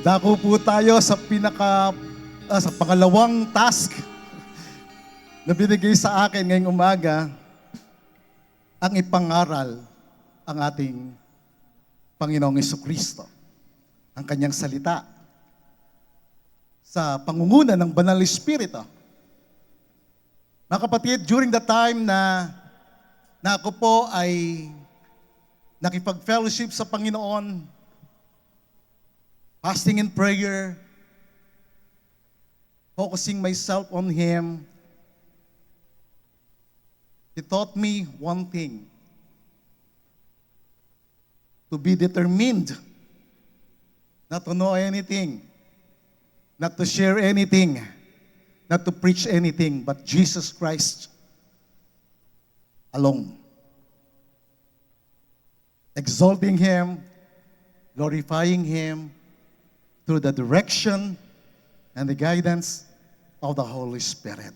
Dako po tayo sa sa pangalawang task na binigay sa akin ngayong umaga, ang ipangaral ang ating Panginoong Jesucristo, ang kanyang salita sa pangunguna ng Banal na Espiritu. Mga kapatid, during the time na ako po ay nakipag-fellowship sa Panginoon, fasting and prayer, focusing myself on Him, He taught me one thing: to be determined not to know anything, not to share anything, not to preach anything, but Jesus Christ alone. Exalting Him, glorifying Him, through the direction and the guidance of the Holy Spirit.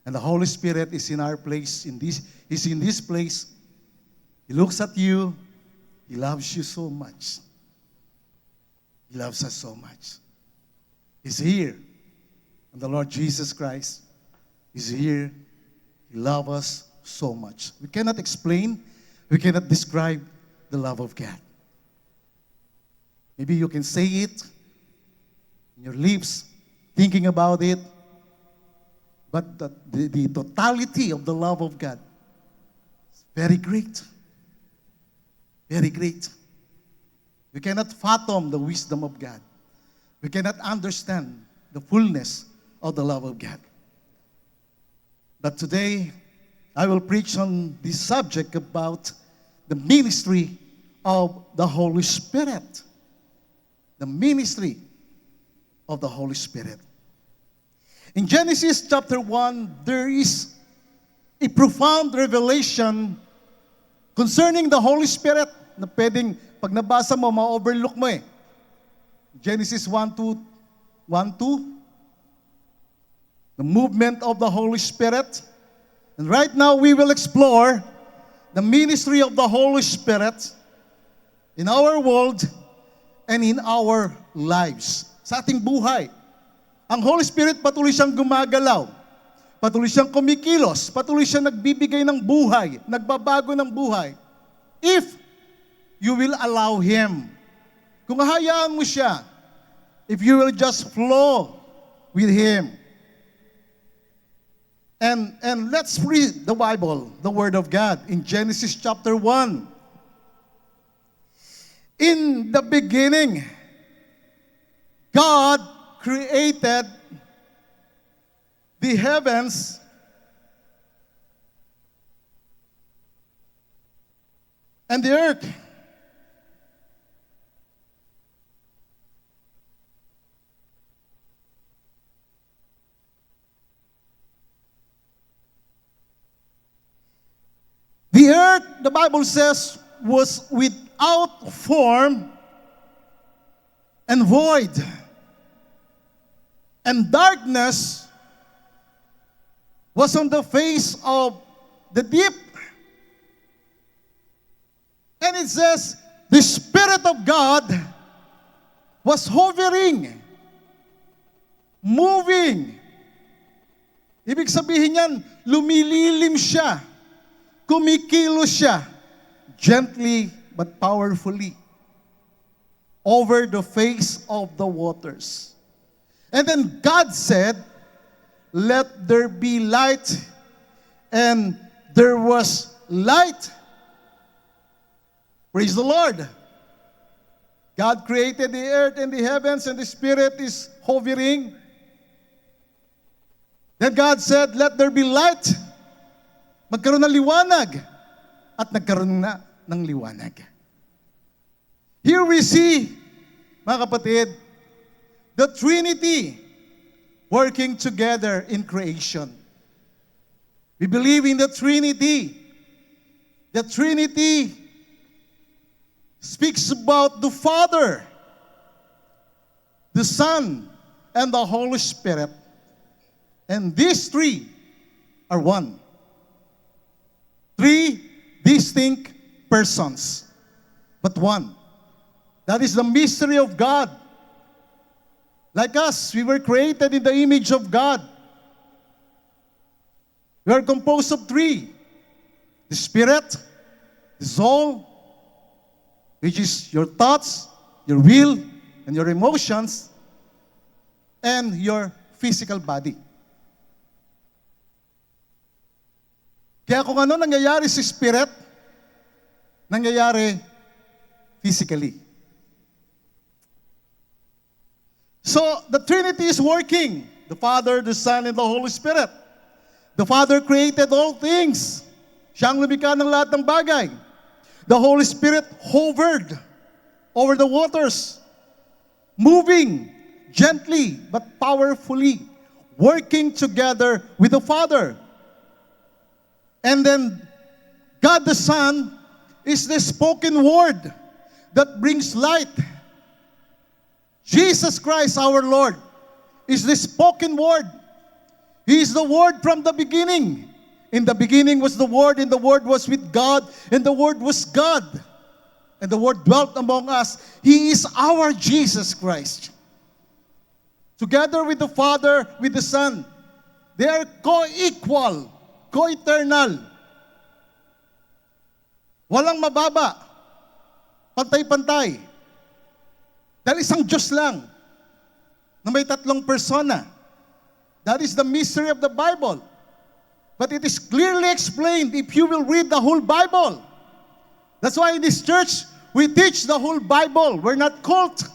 And the Holy Spirit is in our place, He's in this place. He looks at you. He loves you so much. He loves us so much. He's here. And the Lord Jesus Christ is here. He loves us so much. We cannot explain, we cannot describe the love of God. Maybe you can say it in your lips, thinking about it, but the totality of the love of God is very great. Very great. We cannot fathom the wisdom of God. We cannot understand the fullness of the love of God. But today, I will preach on this subject about the ministry of the Holy Spirit. The ministry of the Holy Spirit. In Genesis chapter 1, there is a profound revelation concerning the Holy Spirit na pwedeng, pag nabasa mo, ma-overlook mo eh. Genesis 1:2, the movement of the Holy Spirit. And right now, we will explore the ministry of the Holy Spirit in our world and in our lives. Sa ating buhay. Ang Holy Spirit patuloy siyang gumagalaw. Patuloy siyang kumikilos. Patuloy siyang nagbibigay ng buhay. Nagbabago ng buhay. If you will allow Him. Kung hahayaan mo siya. If you will just flow with Him. And let's read the Bible, the Word of God, in Genesis chapter 1. In the beginning, God created the heavens and the earth. The earth, the Bible says, was without form and void. And darkness was on the face of the deep. And it says, the Spirit of God was hovering, moving. Ibig sabihin yan, lumililim siya, kumikilos siya, gently but powerfully, over the face of the waters. And then God said, let there be light, and there was light. Praise the Lord. God created the earth and the heavens, and the Spirit is hovering. Then God said, let there be light. Magkaroon ng liwanag. At nagkaroon na ng liwanag. Here we see, mga kapatid, the Trinity working together in creation. We believe in the Trinity. The Trinity speaks about the Father, the Son, and the Holy Spirit. And these three are one. Three distinct persons, but one. That is the mystery of God. Like us, we were created in the image of God. We are composed of three: the spirit, the soul, which is your thoughts, your will, and your emotions, and your physical body. Kaya kung ano nangyayari sa spirit, nangyayari physically. So, the Trinity is working. The Father, the Son, and the Holy Spirit. The Father created all things. Siya ang lumikha ng lahat ng bagay. The Holy Spirit hovered over the waters, moving gently but powerfully, working together with the Father. And then, God the Son is the spoken word that brings light. Jesus Christ, our Lord, is the spoken word. He is the Word from the beginning. In the beginning was the Word, and the Word was with God, and the Word was God. And the Word dwelt among us. He is our Jesus Christ. Together with the Father, with the Son, they are co-equal, co-eternal. Walang mababa. Pantay-pantay. Dahil isang Diyos lang na may tatlong persona. That is the mystery of the Bible. But it is clearly explained if you will read the whole Bible. That's why in this church, we teach the whole Bible. We're not cult.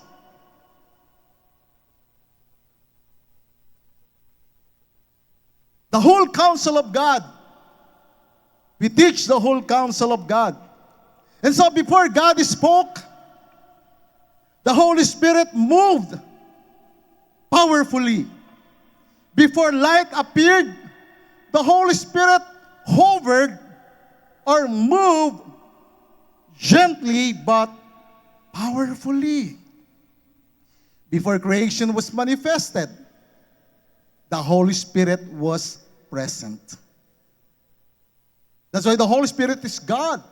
The whole counsel of God. We teach the whole counsel of God. And so before God spoke, the Holy Spirit moved powerfully. Before light appeared, the Holy Spirit hovered or moved gently but powerfully. Before creation was manifested, the Holy Spirit was present. That's why the Holy Spirit is God.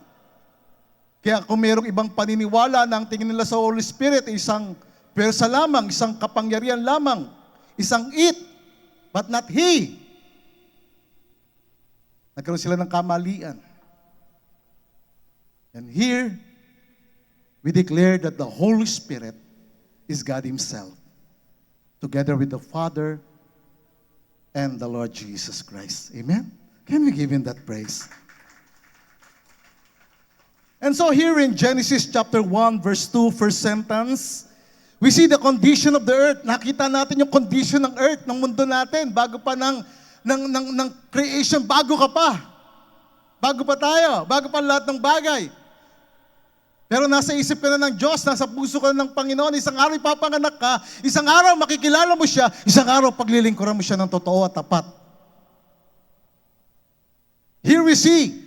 Kaya kung mayroong ibang paniniwala na ang tingin nila sa Holy Spirit ay isang persa lamang, isang kapangyarihan lamang, isang it, but not He. Nagkaroon sila ng kamalian. And here, we declare that the Holy Spirit is God Himself, together with the Father and the Lord Jesus Christ. Amen? Can we give Him that praise? And so here in Genesis chapter 1, verse 2, first sentence, we see the condition of the earth. Nakita natin yung condition ng earth, ng mundo natin, bago pa ng creation, bago ka pa. Bago pa tayo, bago pa lahat ng bagay. Pero nasa isip ka na ng Diyos, nasa puso ka na ng Panginoon, isang araw ipapanganak ka, isang araw makikilala mo siya, isang araw paglilingkuran mo siya ng totoo at tapat. Here we see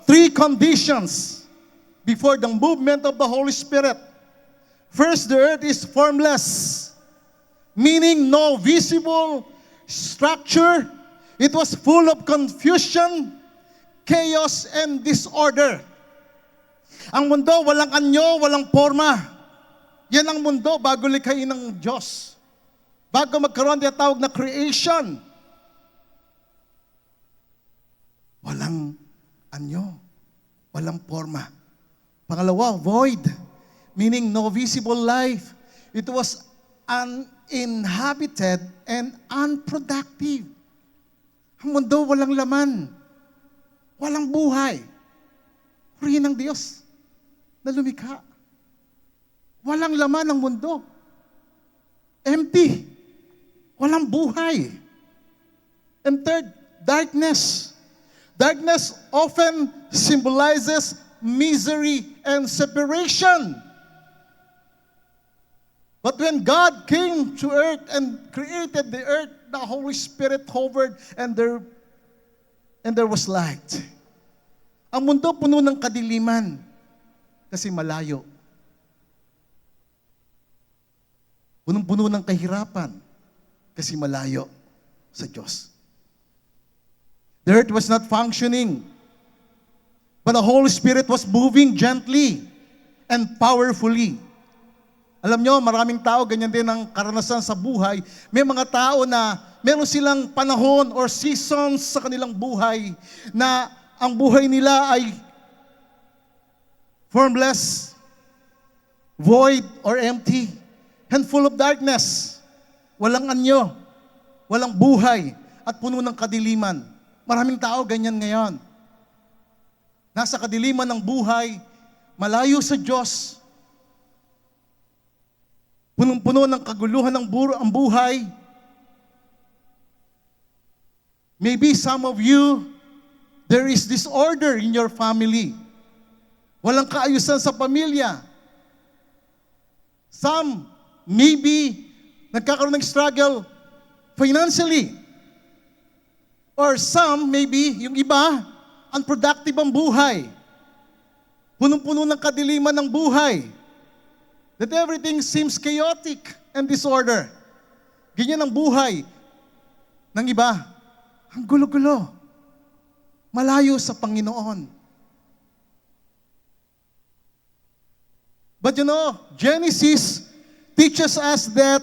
three conditions before the movement of the Holy Spirit. First, the earth is formless, meaning no visible structure. It was full of confusion, chaos, and disorder. Ang mundo, walang anyo, walang forma. Yan ang mundo bago likhain ng Diyos. Bago magkaroon ng tawag na creation. Walang anyo, walang forma. Pangalawa, void, meaning no visible life. It was uninhabited and unproductive. Ang mundo walang laman, walang buhay. Purihin ng Diyos na lumikha. Walang laman ang mundo. Empty. Walang buhay. And third, darkness. Darkness often symbolizes misery and separation. But when God came to earth and created the earth, the Holy Spirit hovered and there was light. Ang mundo puno ng kadiliman kasi malayo. Punong-puno ng kahirapan kasi malayo sa Diyos. The earth was not functioning, but the Holy Spirit was moving gently and powerfully. Alam nyo, maraming tao, ganyan din ang karanasan sa buhay. May mga tao na meron silang panahon or seasons sa kanilang buhay na ang buhay nila ay formless, void, or empty, and full of darkness. Walang anyo, walang buhay, at puno ng kadiliman. Maraming tao ganyan ngayon. Nasa kadiliman ng buhay, malayo sa Diyos, punong-puno ng kaguluhan ang buhay. Maybe some of you, there is disorder in your family. Walang kaayusan sa pamilya. Some, maybe, nagkakaroon ng struggle financially. Or some, maybe, yung iba, unproductive ang buhay. Punong-puno ng kadiliman ng buhay. That everything seems chaotic and disorder. Ganyan ang buhay ng iba. Ang gulo-gulo. Malayo sa Panginoon. But you know, Genesis teaches us that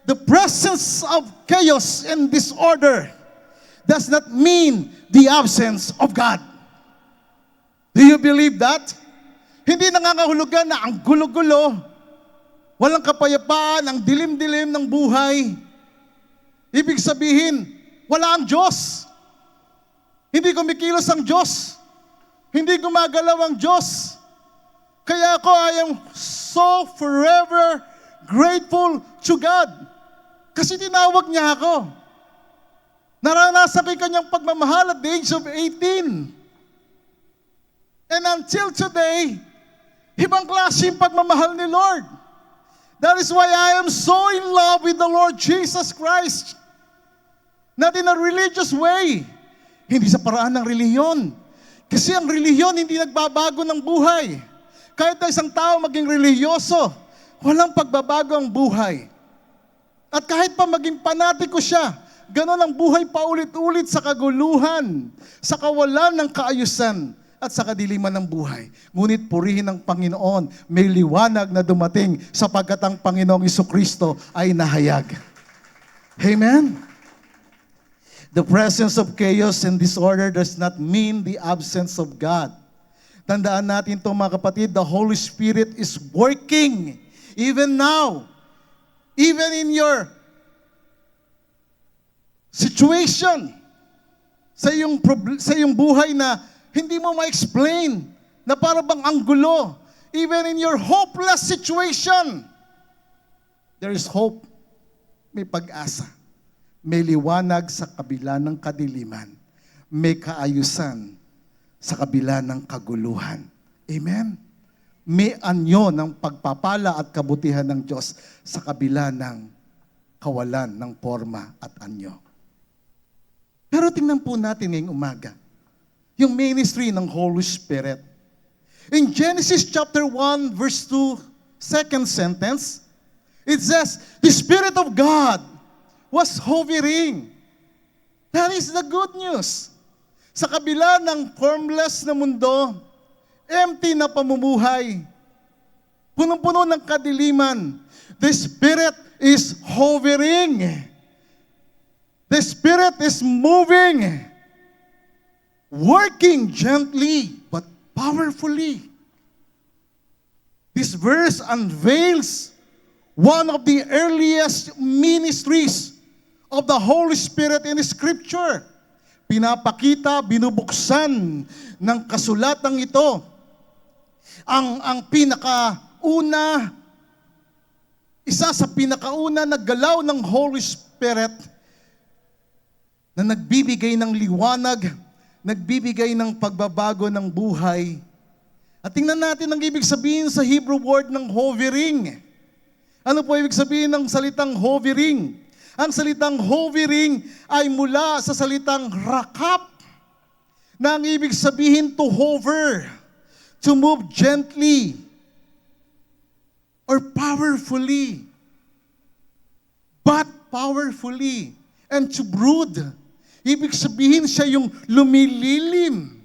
the presence of chaos and disorder does not mean the absence of God. Do you believe that? Hindi nangangahulugan na ang gulo-gulo, walang kapayapaan, ang dilim-dilim ng buhay. Ibig sabihin, wala ang Diyos. Hindi kumikilos ang Diyos. Hindi gumagalaw ang Diyos. Kaya ako, I am so forever grateful to God. Kasi tinawag niya ako. Naranasan ko yung kanyang pagmamahal at the age of 18. And until today, ibang klase yung pagmamahal ni Lord. That is why I am so in love with the Lord Jesus Christ. Not in a religious way. Hindi sa paraan ng relihiyon. Kasi ang relihiyon hindi nagbabago ng buhay. Kahit na isang tao maging relihiyoso, walang pagbabago ang buhay. At kahit pa maging panatiko siya, ganon ang buhay paulit-ulit sa kaguluhan, sa kawalan ng kaayusan, at sa kadiliman ng buhay. Ngunit purihin ng Panginoon, may liwanag na dumating sapagkat ang Panginoong Jesucristo ay nahayag. Amen? The presence of chaos and disorder does not mean the absence of God. Tandaan natin ito mga kapatid, the Holy Spirit is working even now. Even in your situation, sa iyong buhay na hindi mo ma-explain, na para bang ang gulo. Even in your hopeless situation, there is hope. May pag-asa. May liwanag sa kabila ng kadiliman. May kaayusan sa kabila ng kaguluhan. Amen? May anyo ng pagpapala at kabutihan ng Diyos sa kabila ng kawalan ng forma at anyo. Pero tingnan po natin ngayong umaga, yung ministry ng Holy Spirit. In Genesis chapter 1, verse 2, second sentence, it says, the Spirit of God was hovering. That is the good news. Sa kabila ng formless na mundo, empty na pamumuhay, punong-puno ng kadiliman, the Spirit is hovering. The Spirit is moving, working gently but powerfully. This verse unveils one of the earliest ministries of the Holy Spirit in Scripture. Pinapakita, binubuksan ng kasulatang ito ang pinakauna, isa sa pinakauna na galaw ng Holy Spirit na nagbibigay ng liwanag, nagbibigay ng pagbabago ng buhay. At tingnan natin ang ibig sabihin sa Hebrew word ng hovering. Ano po ibig sabihin ng salitang hovering? Ang salitang hovering ay mula sa salitang rakap, na ang ibig sabihin to hover, to move gently, or powerfully, but powerfully, and to brood. Ibig sabihin siya yung lumililim.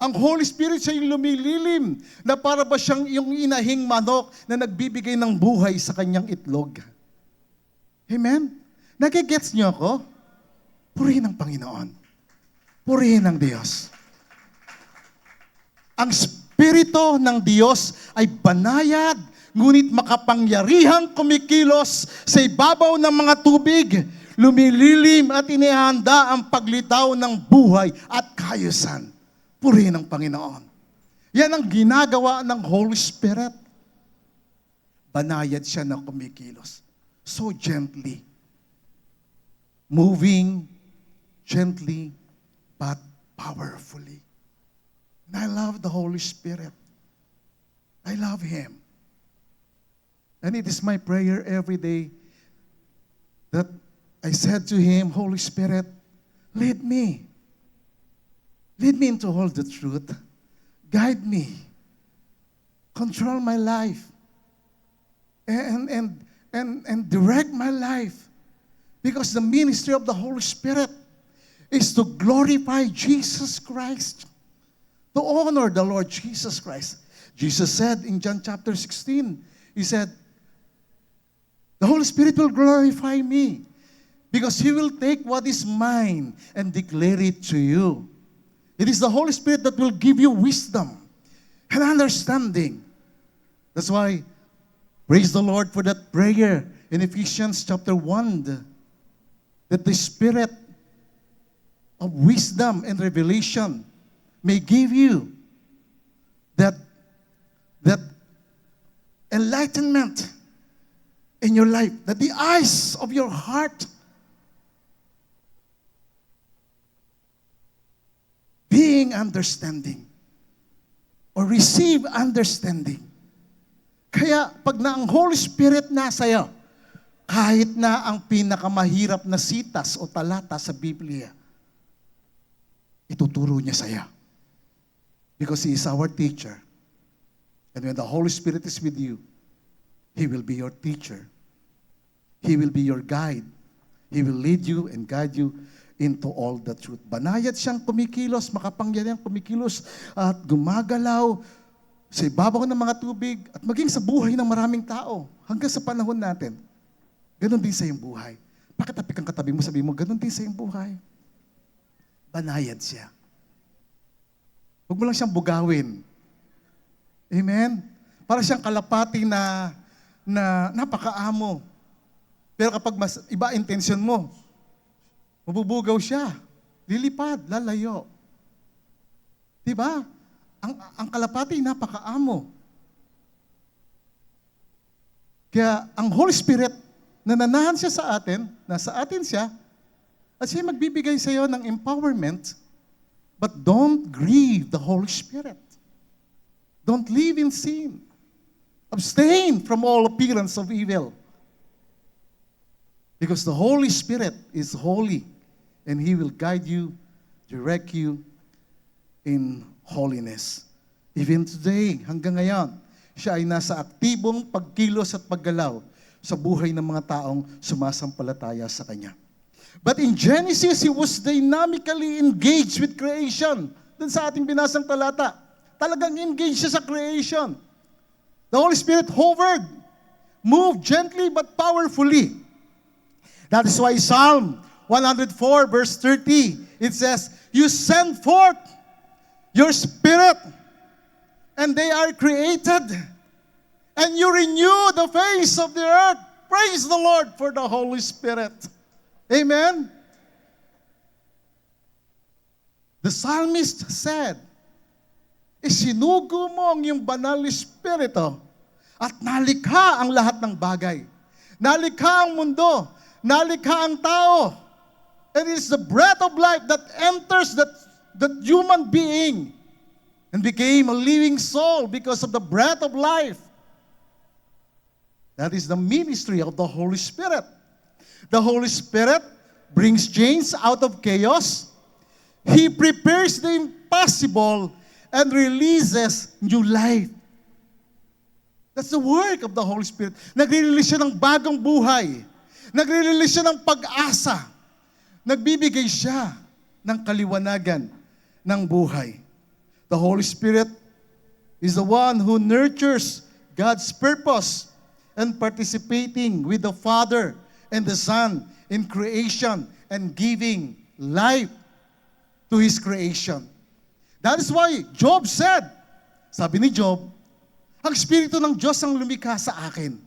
Ang Holy Spirit siya yung lumililim na para ba siyang yung inahing manok na nagbibigay ng buhay sa kanyang itlog. Amen? Nagigets niyo ako? Purihin ang Panginoon. Purihin ang Diyos. Ang Espiritu ng Diyos ay banayad, ngunit makapangyarihang kumikilos sa ibabaw ng mga tubig, lumililim at inihanda ang paglitaw ng buhay at kaayusan. Purihin ang Panginoon. Yan ang ginagawa ng Holy Spirit. Banayad siya na kumikilos. So gently. Moving gently but powerfully. And I love the Holy Spirit. I love Him. And it is my prayer every day that I said to Him, Holy Spirit, lead me. Lead me into all the truth. Guide me. Control my life. And direct my life. Because the ministry of the Holy Spirit is to glorify Jesus Christ. To honor the Lord Jesus Christ. Jesus said in John chapter 16, He said, the Holy Spirit will glorify me because He will take what is mine and declare it to you. It is the Holy Spirit that will give you wisdom and understanding. That's why, praise the Lord for that prayer in Ephesians chapter 1, that the Spirit of wisdom and revelation may give you that enlightenment in your life, that the eyes of your heart being understanding or receive understanding. Kaya pag na ang Holy Spirit nasa'yo, kahit na ang pinakamahirap na sitas o talata sa Biblia, ituturo niya sa'yo. Because He is our teacher. And when the Holy Spirit is with you, He will be your teacher. He will be your guide. He will lead you and guide you into all the truth. Banayad siyang kumikilos, makapangyarihang kumikilos at gumagalaw sa ibabaw ng mga tubig at maging sa buhay ng maraming tao hanggang sa panahon natin. Ganon din sa iyong buhay. Pakitapik ang katabi mo, sabi mo, ganon din sa iyong buhay. Banayad siya. Huwag mo lang siyang bugawin. Amen? Para siyang kalapati na napakaamo. Pero kapag mas iba intention mo, mabubugaw siya. Lilipad, lalayo. Diba? Ang kalapati, napakaamo. Kaya ang Holy Spirit, nananahan siya sa atin, nasa atin siya, at siya magbibigay sa iyo ng empowerment, but don't grieve the Holy Spirit. Don't live in sin. Abstain from all appearance of evil. Because the Holy Spirit is holy, and He will guide you, direct you in holiness. Even today, hanggang ngayon, siya ay nasa aktibong pagkilos at paggalaw sa buhay ng mga taong sumasampalataya sa Kanya. But in Genesis, He was dynamically engaged with creation. Dun sa ating binasang talata, talagang engaged siya sa creation. The Holy Spirit hovered, moved gently but powerfully. That is why Psalm 104 verse 30, it says, you send forth your Spirit, and they are created, and you renew the face of the earth. Praise the Lord for the Holy Spirit. Amen? The psalmist said, isinugo mo ang iyong banal na Espiritu at nalikha ang lahat ng bagay. Nalikha ang mundo, nalikha ang tao. It is the breath of life that enters that human being and became a living soul because of the breath of life. That is the ministry of the Holy Spirit. The Holy Spirit brings change out of chaos. He prepares the impossible and releases new life. That's the work of the Holy Spirit. Nagre-release siya ng bagong buhay. Nagre-release siya ng pag-asa. Nagbibigay siya ng kaliwanagan ng buhay. The Holy Spirit is the one who nurtures God's purpose and participating with the Father and the Son in creation and giving life to His creation. That is why Job said, sabi ni Job, ang Espiritu ng Diyos ang lumikha sa akin.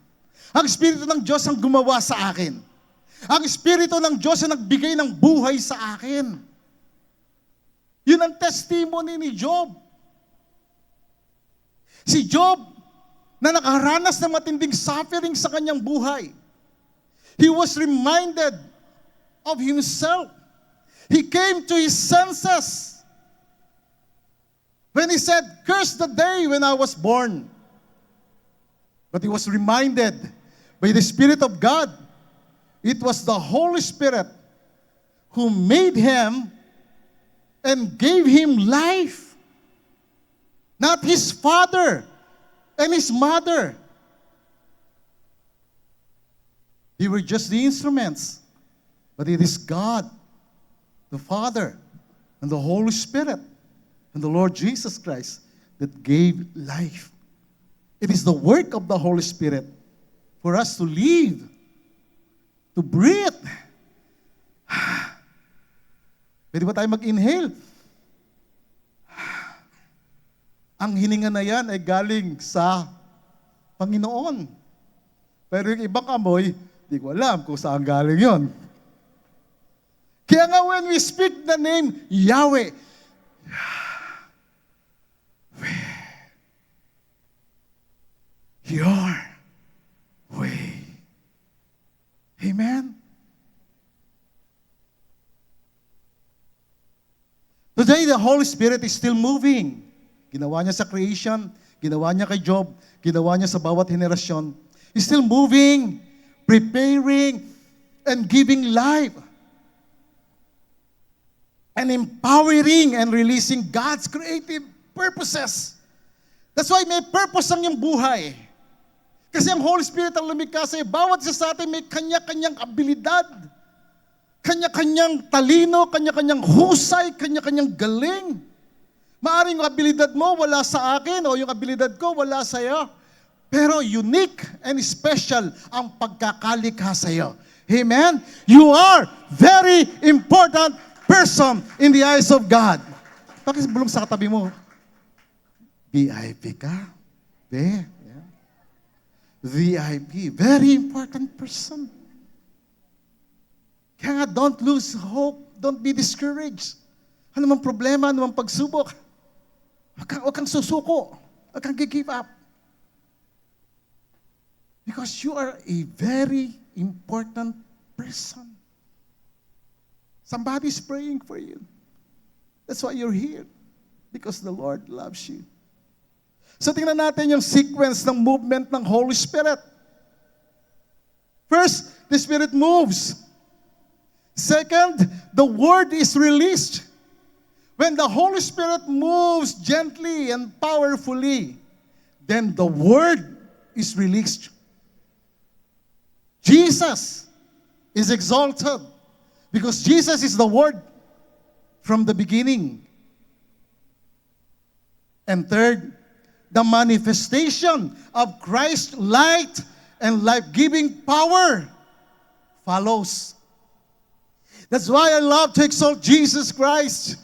Ang Espiritu ng Diyos ang gumawa sa akin. Ang Espiritu ng Diyos ang nagbigay ng buhay sa akin. Yun ang testimony ni Job. Si Job, na nakaranas ng matinding suffering sa kanyang buhay, he was reminded of himself. He came to his senses when he said, "Curse the day when I was born." But he was reminded by the Spirit of God. It was the Holy Spirit who made him and gave him life. Not his father and his mother. They were just the instruments. But it is God, the Father, and the Holy Spirit, and the Lord Jesus Christ that gave life. It is the work of the Holy Spirit for us to live, to breathe. Pwede ba tayo mag-inhale? Ang hininga na yan ay galing sa Panginoon. Pero yung ibang amoy, di ko alam kung saan galing yon. Kaya nga when we speak the name Yahweh, your way. Amen? Today, the Holy Spirit is still moving. Ginawa niya sa creation, ginawa niya kay Job, ginawa niya sa bawat henerasyon. He's still moving, preparing, and giving life. And empowering and releasing God's creative purposes. That's why may purpose ang iyong buhay. Kasi ang Holy Spirit ang lumikha sa'yo. Bawat isa sa atin may kanya-kanyang abilidad, kanya-kanyang talino, kanya-kanyang husay, kanya-kanyang galing. Maaring yung abilidad mo wala sa akin o yung abilidad ko wala sa iyo. Pero unique and special ang pagkakalikha sa iyo. Amen? You are very important person in the eyes of God. Bakit bulong sa katabi mo? VIP ka? Yeah. VIP. Very important person. Kaya nga, don't lose hope. Don't be discouraged. Ano mang problema, ano mang pagsubok. Huwag kang susuko. Huwag kang give up. Because you are a very important person. Somebody's praying for you. That's why you're here. Because the Lord loves you. So tingnan natin yung sequence ng movement ng Holy Spirit. First, the Spirit moves. Second, the Word is released. When the Holy Spirit moves gently and powerfully, then the Word is released. Jesus is exalted because Jesus is the Word from the beginning. And third, the manifestation of Christ's light and life-giving power follows. That's why I love to exalt Jesus Christ.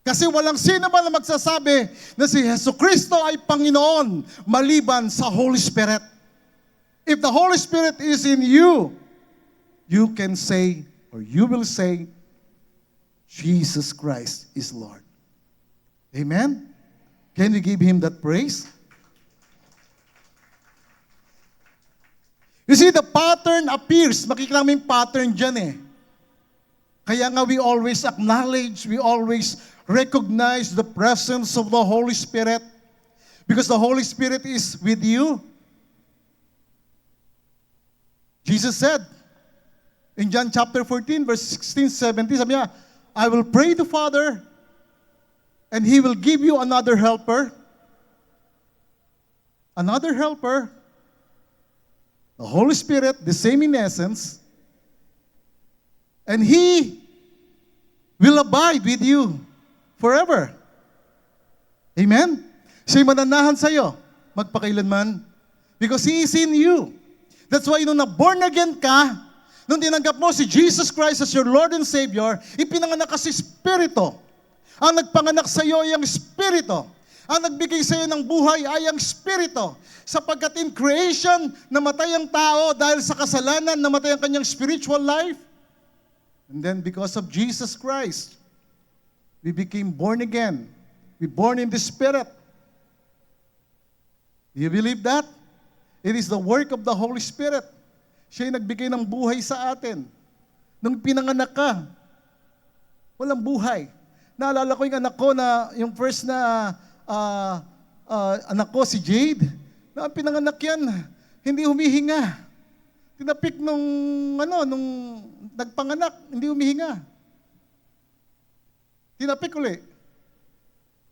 Kasi walang sino man na magsasabi na si Jesu Cristo ay Panginoon maliban sa Holy Spirit. If the Holy Spirit is in you, you can say, or you will say, Jesus Christ is Lord. Amen? Can we give Him that praise? You see, the pattern appears. Makikita namin pattern dyan eh. Kaya nga we always acknowledge, we always recognize the presence of the Holy Spirit because the Holy Spirit is with you. Jesus said in John chapter 14, verse 16, 17, sabi niya, I will pray to Father and He will give you another helper. Another helper. The Holy Spirit, the same in essence. And He will abide with you forever. Amen? Siya'y mananahan sa'yo, magpakailanman. Because He is in you. That's why nung na-born again ka, nung tinanggap mo si Jesus Christ as your Lord and Savior, ipinanganak ka si Espiritu. Ang nagpanganak sa iyo ay ang Espiritu. Ang nagbigay sa iyo ng buhay ay ang Espiritu. Sapagkat in creation, namatay ang tao dahil sa kasalanan, namatay ang kanyang spiritual life. And then because of Jesus Christ, we became born again. We born in the Spirit. Do you believe that? It is the work of the Holy Spirit. Siya'y nagbigay ng buhay sa atin. Nung pinanganak ka, walang buhay. Naalala ko yung anak ko na, yung first na anak ko, si Jade, na pinanganak yan, hindi humihinga. Tinapik nung nagpanganak, hindi humihinga. Tinapik uli.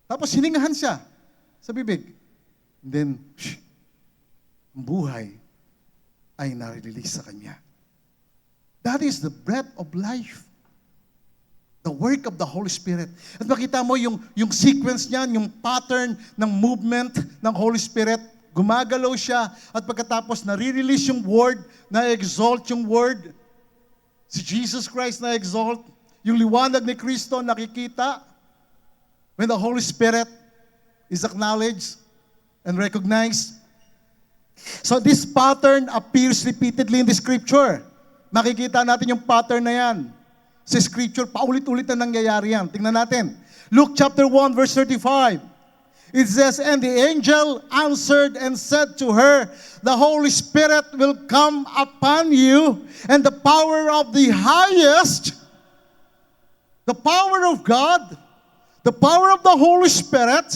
Tapos hiningahan siya sa bibig. And then, ang buhay ay nare-release sa kanya. That is the breath of life. The work of the Holy Spirit. At makita mo yung sequence niyan, yung pattern ng movement ng Holy Spirit, gumagalaw siya at pagkatapos nare-release yung word, na-exalt yung word, si Jesus Christ na-exalt, yung liwanag ni Kristo nakikita when the Holy Spirit is acknowledged and recognized. So this pattern appears repeatedly in the Scripture. Makikita natin yung pattern na yan. Sa Scripture, paulit-ulit na nangyayari yan. Tingnan natin. Luke chapter 1 verse 35. It says, "And the angel answered and said to her, The Holy Spirit will come upon you, and the power of the highest, the power of God, the power of the Holy Spirit,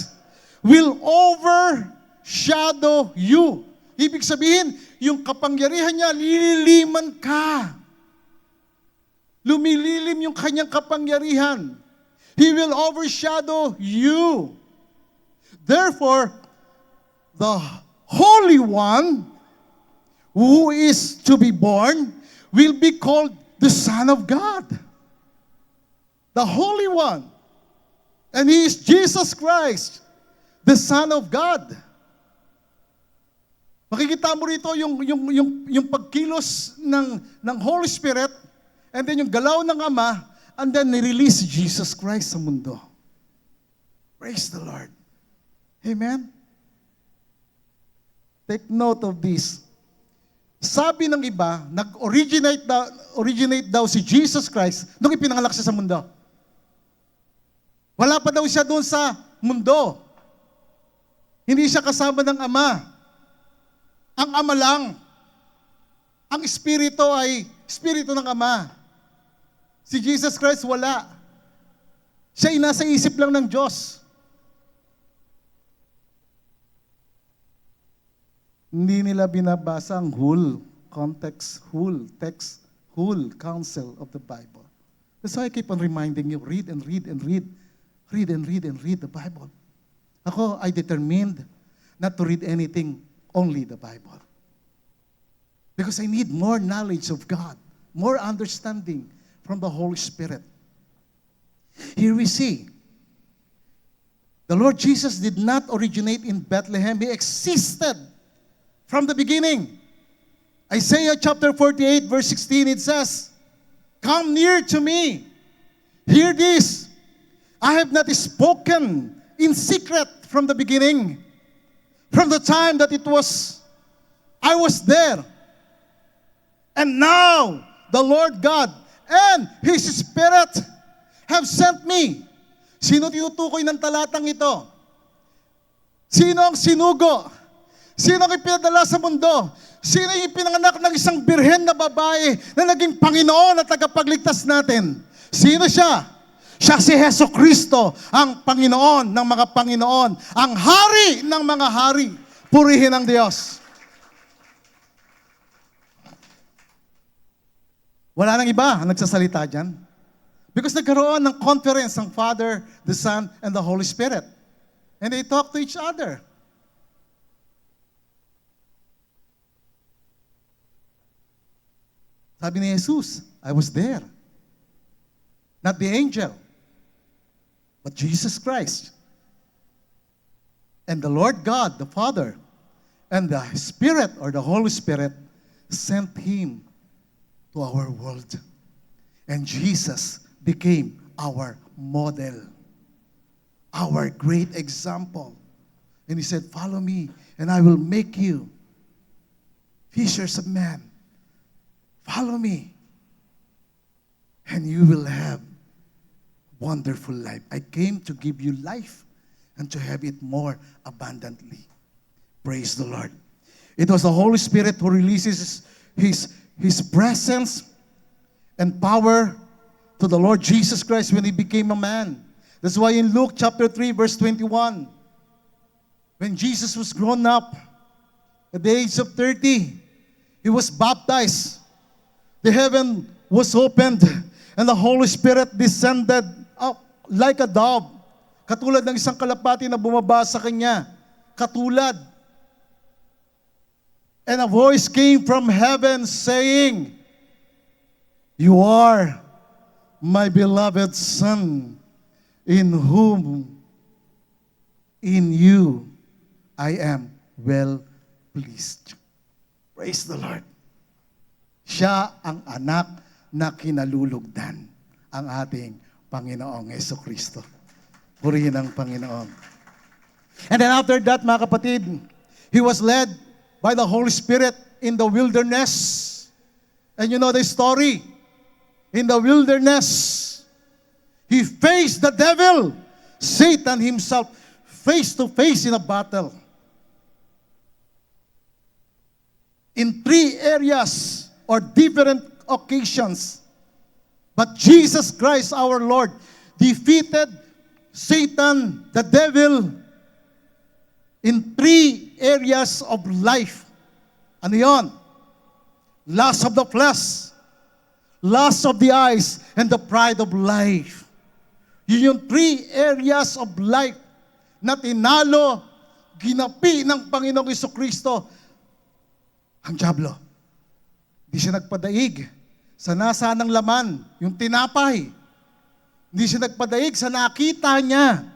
will overshadow you." Ibig sabihin, yung kapangyarihan niya, lililiman ka. Lumililim yung kanyang kapangyarihan. He will overshadow you. Therefore, the Holy One who is to be born will be called the Son of God. The Holy One. And He is Jesus Christ, the Son of God. Makikita mo rito yung pagkilos ng Holy Spirit, and then yung galaw ng Ama, and then nirelease Jesus Christ sa mundo. Praise the Lord. Amen? Take note of this. Sabi ng iba, nag-originate daw si Jesus Christ nung ipinanganak siya sa mundo. Wala pa daw siya doon sa mundo. Hindi siya kasama ng Ama. Ang Ama lang. Ang Espiritu ay Espiritu ng Ama. Si Jesus Christ wala. Siya ay nasa isip lang ng Diyos. Hindi nila binabasa ang whole context, whole text, whole counsel of the Bible. That's why I keep on reminding you, read and read and read. Read and read and read the Bible. Ako, I determined not to read anything, only the Bible. Because I need more knowledge of God, more understanding from the Holy Spirit. Here we see, the Lord Jesus did not originate in Bethlehem. He existed from the beginning. Isaiah chapter 48 verse 16, it says, "Come near to me. Hear this. I have not spoken in secret from the beginning. From the time that I was there. And now, the Lord God and His Spirit have sent me." Sino tinutukoy ng talatang ito? Sino ang sinugo? Sino ang ipinadala sa mundo? Sino ang ipinanganak ng isang birhen na babae na naging Panginoon at tagapagligtas natin? Sino siya? Siya si Hesus Kristo, ang Panginoon ng mga Panginoon, ang Hari ng mga hari. Purihin ang Diyos. Wala nang iba ang nagsasalita dyan. Because nagkaroon ng conference ng Father, the Son, and the Holy Spirit. And they talk to each other. Sabi ni Jesus, I was there. Not the angel. But Jesus Christ and the Lord God, the Father, and the Spirit or the Holy Spirit sent him to our world. And Jesus became our model, our great example. And he said, follow me, and I will make you fishers of men. Follow me, and you will have wonderful life. I came to give you life and to have it more abundantly. Praise the Lord. It was the Holy Spirit who releases His presence and power to the Lord Jesus Christ when He became a man. That's why in Luke chapter 3, verse 21, when Jesus was grown up at the age of 30, He was baptized. The heaven was opened and the Holy Spirit descended up like a dove. Katulad ng isang kalapati na bumaba sa kanya. Katulad. And a voice came from heaven saying, you are my beloved Son, in you I am well pleased. Praise the Lord. Siya ang anak na kinalulugdan, ang ating Panginoong Jesucristo. Purihin ang Panginoon. And then after that, mga kapatid, he was led by the Holy Spirit in the wilderness. And you know the story. In the wilderness, he faced the devil, Satan himself, face to face in a battle. In 3 areas or different occasions. But Jesus Christ, our Lord, defeated Satan, the devil, in 3 areas of life. Ano yun? Lust of the flesh, lust of the eyes, and the pride of life. Yun yung 3 areas of life na tinalo, ginapi ng Panginoong Jesucristo ang dyablo. Hindi siya nagpadaig sa nasa ng laman, yung tinapay. Hindi siya nagpadaig sa nakita niya,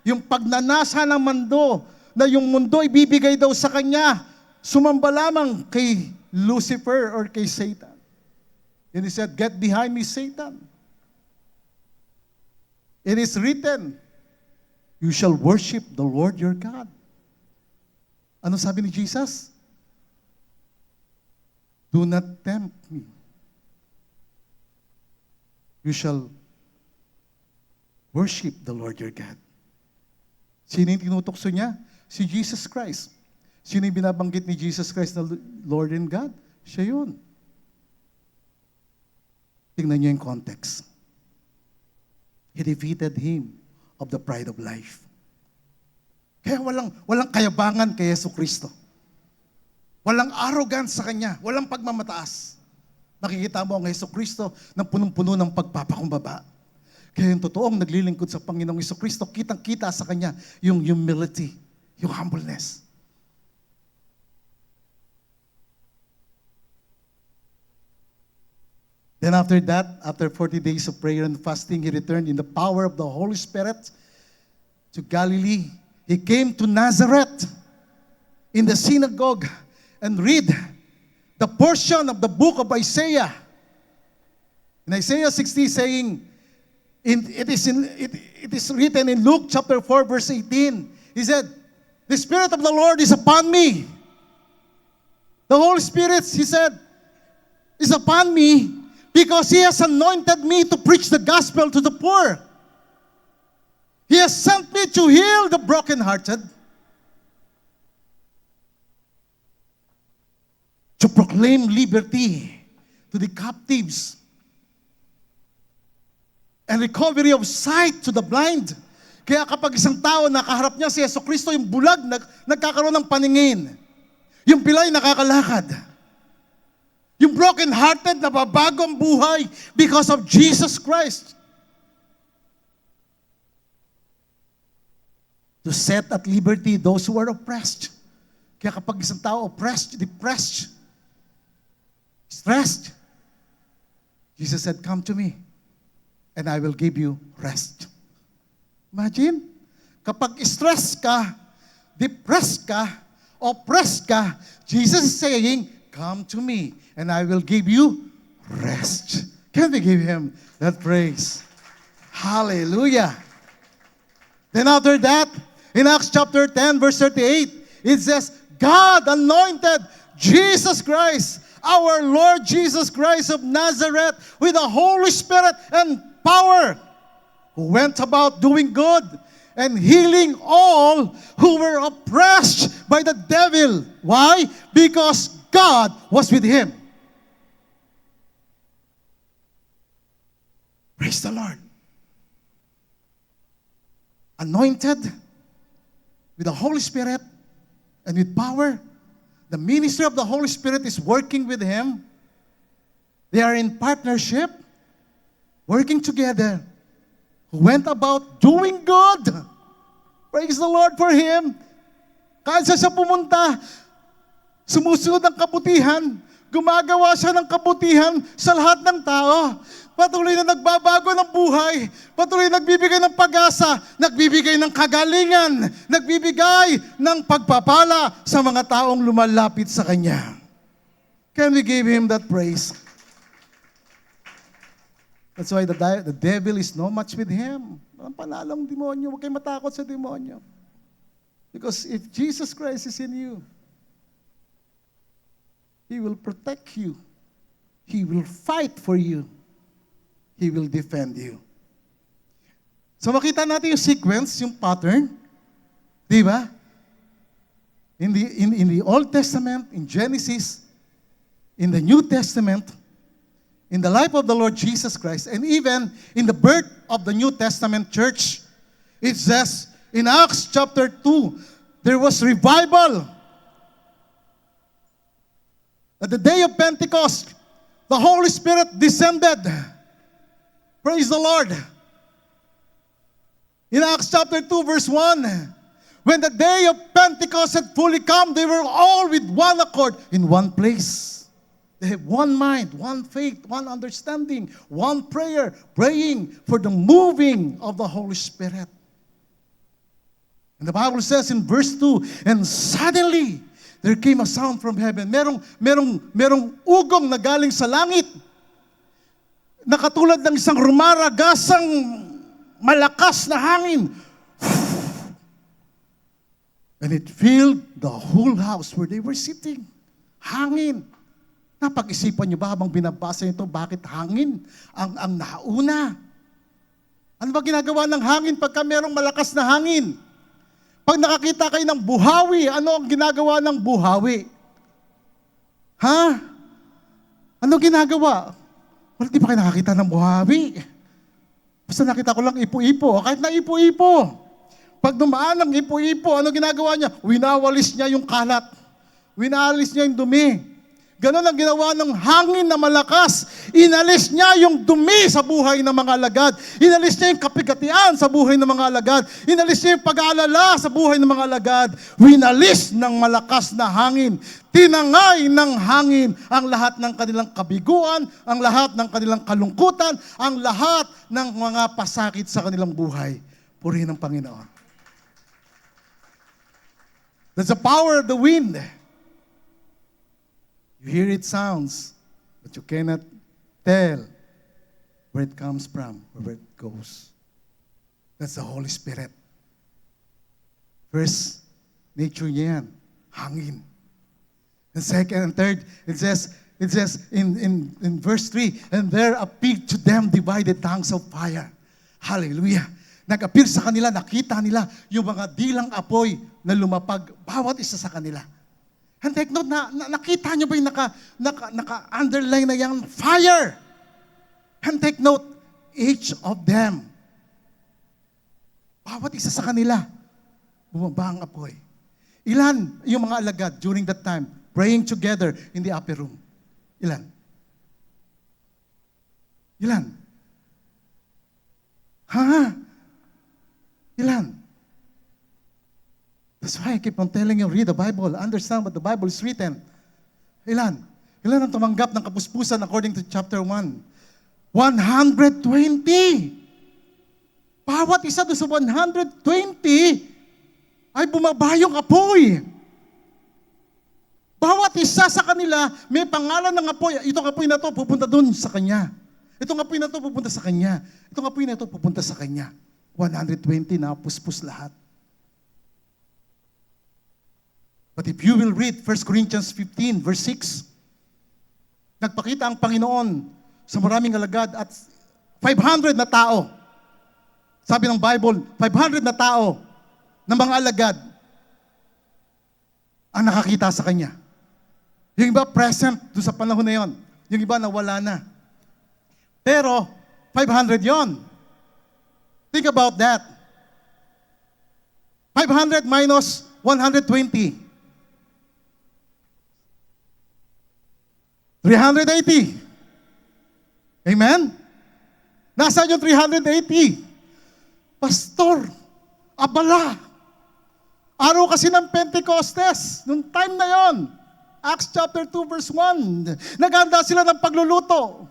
yung pagnanasa ng mundo, na yung mundo ibibigay daw sa kanya, sumamba lamang kay Lucifer or kay Satan. And he said, get behind me, Satan. It is written, you shall worship the Lord your God. Ano sabi ni Jesus? Do not tempt me. You shall worship the Lord your God. Sino yung tinutokso niya? Si Jesus Christ. Sino yung binabanggit ni Jesus Christ na Lord and God? Siya yun. Tingnan niyo yung context. He defeated him of the pride of life. Kaya walang kayabangan kay Jesucristo. Walang arrogance sa Kanya. Walang pagmamataas. Nakikita mo ang Jesucristo na punong-puno ng pagpapakumbaba. Kaya yung totoong naglilingkod sa Panginoong Jesucristo, kitang-kita sa Kanya yung humility, yung humbleness. Then after that, after 40 days of prayer and fasting, he returned in the power of the Holy Spirit to Galilee. He came to Nazareth in the synagogue and read the portion of the book of Isaiah. In Isaiah 60 saying, it is written in Luke chapter 4 verse 18. He said, the Spirit of the Lord is upon me. The Holy Spirit, he said, is upon me because He has anointed me to preach the gospel to the poor. He has sent me to heal the brokenhearted, to proclaim liberty to the captives, and recovery of sight to the blind. Kaya kapag isang tao nakaharap niya si Jesucristo, yung bulag nagkakaroon ng paningin. Yung pilay nakakalakad. Yung broken-hearted nababago ang buhay because of Jesus Christ. To set at liberty those who are oppressed. Kaya kapag isang tao oppressed, depressed, stressed, Jesus said, come to me and I will give you rest. Imagine, kapag stressed ka, depressed ka, oppressed ka, Jesus is saying, come to me and I will give you rest. Can we give Him that praise? Hallelujah. Then after that, in Acts chapter 10, verse 38, it says, God anointed Jesus Christ, our Lord Jesus Christ of Nazareth, with the Holy Spirit and power, who went about doing good and healing all who were oppressed by the devil. Why? Because God was with him. Praise the Lord. Anointed with the Holy Spirit and with power. The ministry of the Holy Spirit is working with him. They are in partnership, working together. Who went about doing good. Praise the Lord for him. Kahit siya pumunta, sumusunod ng kabutihan, gumagawa siya ng kabutihan sa lahat ng tao. Patuloy na nagbabago ng buhay, patuloy na nagbibigay ng pag-asa, nagbibigay ng kagalingan, nagbibigay ng pagpapala sa mga taong lumalapit sa Kanya. Can we give Him that praise? That's why the devil is no match with him. Ang panalong demonyo, huwag kayong matakot sa demonyo. Because if Jesus Christ is in you, He will protect you. He will fight for you. He will defend you. So makita natin yung sequence, yung pattern. Di ba? In the Old Testament, in Genesis, in the New Testament, in the life of the Lord Jesus Christ, and even in the birth of the New Testament church, it says in Acts chapter 2, there was revival. At the day of Pentecost, the Holy Spirit descended. Praise the Lord. In Acts chapter 2, verse 1, when the day of Pentecost had fully come, they were all with one accord in one place. They have one mind, one faith, one understanding, one prayer, praying for the moving of the Holy Spirit. And the Bible says in verse 2, and suddenly there came a sound from heaven. Merong ugong na galing sa langit. Nakatulad ng isang rumaragasang malakas na hangin. And it filled the whole house where they were sitting. Hangin. Napag-isipan niyo ba habang binabasa ito, bakit hangin ang nauna? Ano ba ginagawa ng hangin pagka merong malakas na hangin? Pag nakakita kayo ng buhawi, ano ang ginagawa ng buhawi? Ha? Ano ginagawa? Well, di ba kayo nakakita ng buhawi? Basta nakita ko lang ipo-ipo. Kahit na ipo-ipo. Pag dumaan ng ipo-ipo, ano ginagawa niya? Winawalis niya yung kalat. Winawalis niya yung dumi. Ganon ang ginawa ng hangin na malakas. Inalis niya yung dumi sa buhay ng mga alagad. Inalis niya yung kapigatian sa buhay ng mga alagad. Inalis niya yung pag-aalala sa buhay ng mga alagad. Winalis ng malakas na hangin. Tinangay ng hangin ang lahat ng kanilang kabiguan, ang lahat ng kanilang kalungkutan, ang lahat ng mga pasakit sa kanilang buhay. Purihin ng Panginoon. That's the power of the wind. You hear it sounds, but you cannot tell where it comes from or where it goes. That's the Holy Spirit. First, nature niya yan, hangin. And second and third, it says in verse 3, and there appeared to them divided tongues of fire. Hallelujah. Nag-appear sa kanila, nakita nila yung mga dilang apoy na lumapag, bawat isa sa kanila. And take note, nakita nyo ba yung naka-underline na yung fire? And take note, each of them. Bawat isa sa kanila, bumaba ang apoy. Ilan yung mga alagad during that time, praying together in the upper room? Ilan? Ilan? Ha? Ilan? That's why I keep on telling you, read the Bible, understand what the Bible is written. Ilan? Ilan ang tumanggap ng kapuspusan according to chapter 1? 120. Bawat isa doon sa 120 ay bumabayong apoy. Bawat isa sa kanila may pangalan ng apoy. Itong apoy na to pupunta doon sa kanya. Itong apoy na to pupunta sa kanya. Itong apoy na to pupunta sa kanya. 120 na puspos lahat. But if you will read 1 Corinthians 15 verse 6, nagpakita ang Panginoon sa maraming alagad at 500 na tao. Sabi ng Bible, 500 na tao ng mga alagad ang nakakita sa Kanya. Yung iba present doon sa panahon na yon. Yung iba nawala na. Pero 500 yon. Think about that. 500 minus 120. 380. Amen? Nasaan yung 380? Pastor, abala. Araw kasi ng Pentecostes, nung time na yon. Acts chapter 2 verse 1. Naghanda sila ng pagluluto.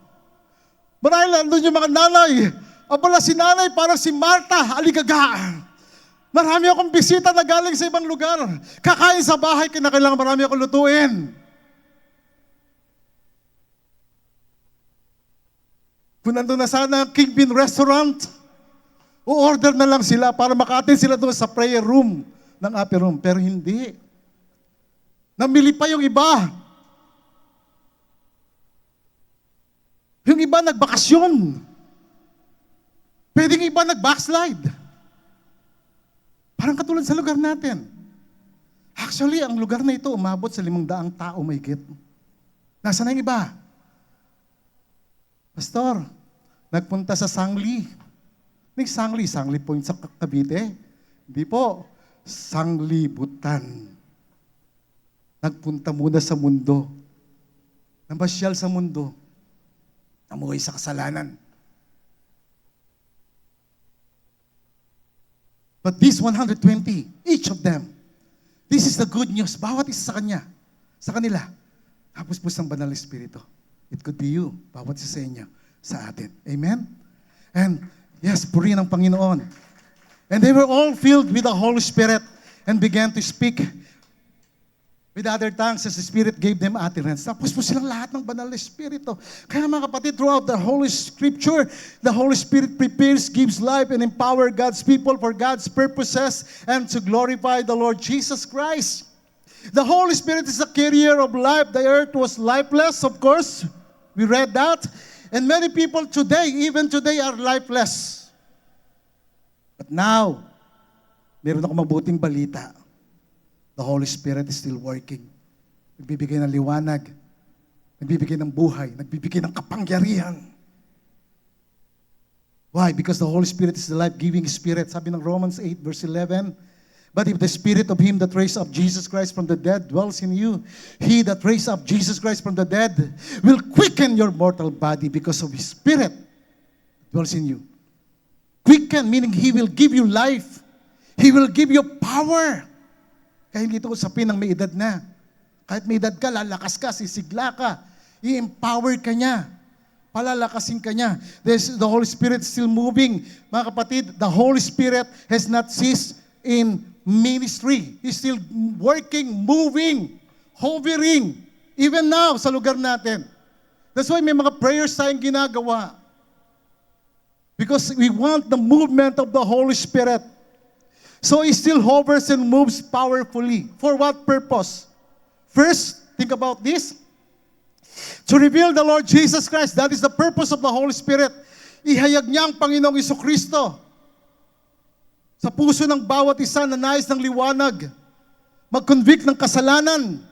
Marahil nandun yung mga nanay. Abala si nanay parang si Martha, aligaga. Marami akong bisita na galing sa ibang lugar. Kakain sa bahay, kinakailangan marami akong lutuin. Kung nandun na sana ang King Bean Restaurant, o-order na lang sila para maka-attend sila doon sa prayer room ng upper room. Pero hindi. Namili pa yung iba. Yung iba nagbakasyon. Pwedeng iba nag-backslide. Parang katulad sa lugar natin. Actually, ang lugar na ito umabot sa 500 tao mahigit. Nasaan na yung iba? Pastor, nagpunta sa Sangli. Sangli Point sa Cavite. Hindi po, sanglibutan. Nagpunta muna sa mundo. Namasyal sa mundo. Namuhay sa kasalanan. But these 120, each of them, this is the good news. Bawat isa sa kanila, hapos-pos ng Banal na Espiritu. It could be you, bawat isa sa inyo, sa atin. Amen? And yes, purihin ang Panginoon. And they were all filled with the Holy Spirit and began to speak with other tongues as the Spirit gave them utterance. Tapos po silang lahat ng Banal na Espiritu. Kaya mga kapatid, throughout the Holy Scripture, the Holy Spirit prepares, gives life, and empower God's people for God's purposes and to glorify the Lord Jesus Christ. The Holy Spirit is the carrier of life. The earth was lifeless, of course. We read that. And many people today, even today, are lifeless. But now, meron ako mabuting balita. The Holy Spirit is still working. Nagbibigay ng liwanag. Nagbibigay ng buhay. Nagbibigay ng kapangyarihan. Why? Because the Holy Spirit is the life-giving Spirit. Sabi ng Romans 8 verse 11, but if the Spirit of Him that raised up Jesus Christ from the dead dwells in you, He that raised up Jesus Christ from the dead will quicken your mortal body because of His Spirit that dwells in you. Quicken, meaning He will give you life. He will give you power. Kaya hindi ito usapin ng may edad na. Kahit may edad ka, lalakas ka, sisigla ka, i-empower ka niya, palalakasin ka niya. The Holy Spirit is still moving. Mga kapatid, the Holy Spirit has not ceased in ministry. He's still working, moving, hovering, even now sa lugar natin. That's why may mga prayers tayong ginagawa. Because we want the movement of the Holy Spirit. So He still hovers and moves powerfully. For what purpose? First, think about this. To reveal the Lord Jesus Christ. That is the purpose of the Holy Spirit. Ihayag niya ang Panginoong Jesucristo sa puso ng bawat isa na nais ng liwanag. Mag-convict ng kasalanan,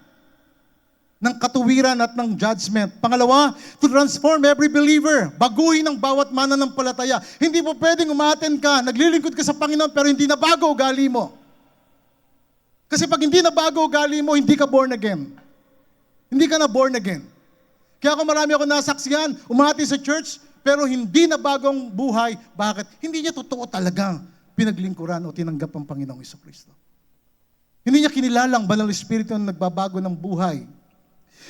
ng katuwiran at ng judgment. Pangalawa, to transform every believer. Baguhin ang bawat mananampalataya. Hindi po pwedeng umaten ka, naglilingkod ka sa Panginoon, pero hindi na bago ugali mo. Kasi pag hindi na bago ugali mo, hindi ka born again. Hindi ka na born again. Kaya kung marami ako nasaksihan, umati sa church, pero hindi na bagong buhay. Bakit? Hindi niya totoo talagang pinaglingkuran o tinanggap ang Panginoong Jesucristo. Hindi niya kinilalang banal Espiritu na nagbabago ng buhay.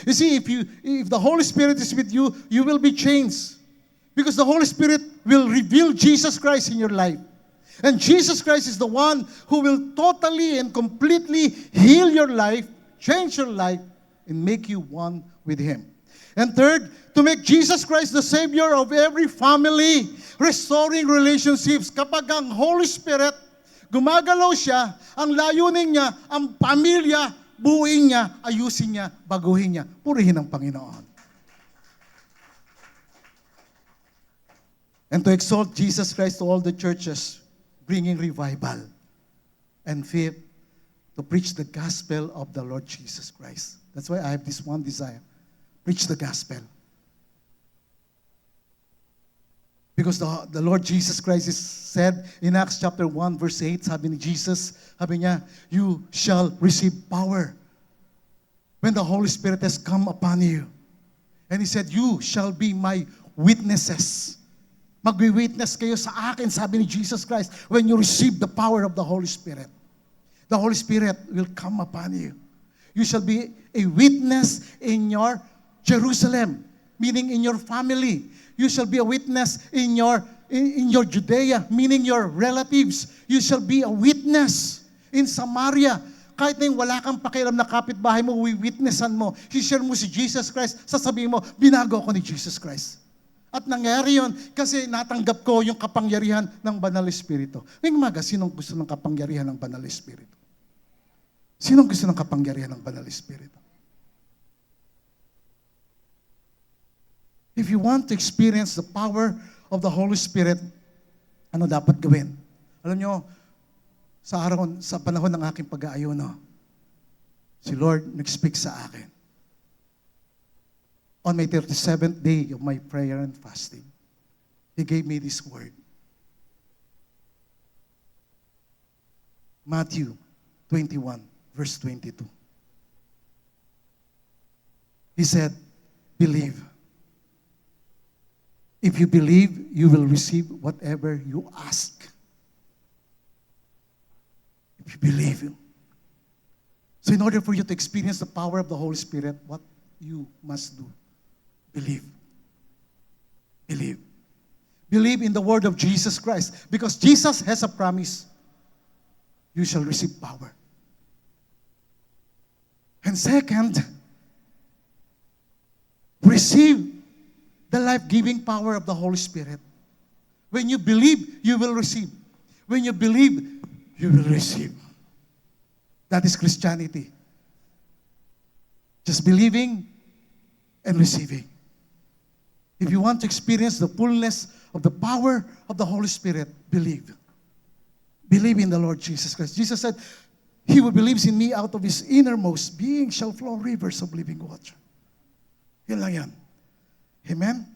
You see, if the Holy Spirit is with you, you will be changed. Because the Holy Spirit will reveal Jesus Christ in your life. And Jesus Christ is the one who will totally and completely heal your life, change your life, and make you one with Him. And third, to make Jesus Christ the Savior of every family, restoring relationships. Kapag ang Holy Spirit, gumagalaw siya, ang layunin niya, ang pamilya, buuin niya, ayusin niya, baguhin niya. Purihin ang Panginoon. And to exalt Jesus Christ to all the churches, bringing revival. And fifth, to preach the gospel of the Lord Jesus Christ. That's why I have this one desire. Preach the gospel. Because the Lord Jesus Christ is said in Acts chapter 1 verse 8, sabi ni Jesus, sabi niya, you shall receive power when the Holy Spirit has come upon you. And He said, you shall be my witnesses. Magwi-witness kayo sa akin, sabi ni Jesus Christ, when you receive the power of the Holy Spirit. The Holy Spirit will come upon you. You shall be a witness in your Jerusalem, meaning in your family. You shall be a witness in your Judea, meaning your relatives. You shall be a witness in Samaria. Kahit na yung wala kang pakialam na kapitbahay mo, witnessan mo, share mo si Jesus Christ, sasabihin mo, binago ako ni Jesus Christ. At nangyari yun kasi natanggap ko yung kapangyarihan ng Banal Espiritu. Ngayong umaga, sinong gusto ng kapangyarihan ng Banal Espiritu? Sinong gusto ng kapangyarihan ng Banal Espiritu? If you want to experience the power of the Holy Spirit, ano dapat gawin? Alam nyo, sa panahon ng aking pag-aayuno, si Lord nag-speak sa akin. On my 37th day of my prayer and fasting, He gave me this word. Matthew 21, verse 22. He said, believe. If you believe, you will receive whatever you ask. If you believe. So in order for you to experience the power of the Holy Spirit, what you must do? Believe. Believe. Believe in the word of Jesus Christ. Because Jesus has a promise. You shall receive power. And second, receive the life-giving power of the Holy Spirit. When you believe, you will receive. When you believe, you will receive. That is Christianity. Just believing and receiving. If you want to experience the fullness of the power of the Holy Spirit, believe. Believe in the Lord Jesus Christ. Jesus said, he who believes in me, out of his innermost being shall flow rivers of living water. Yun lang yan. Amen?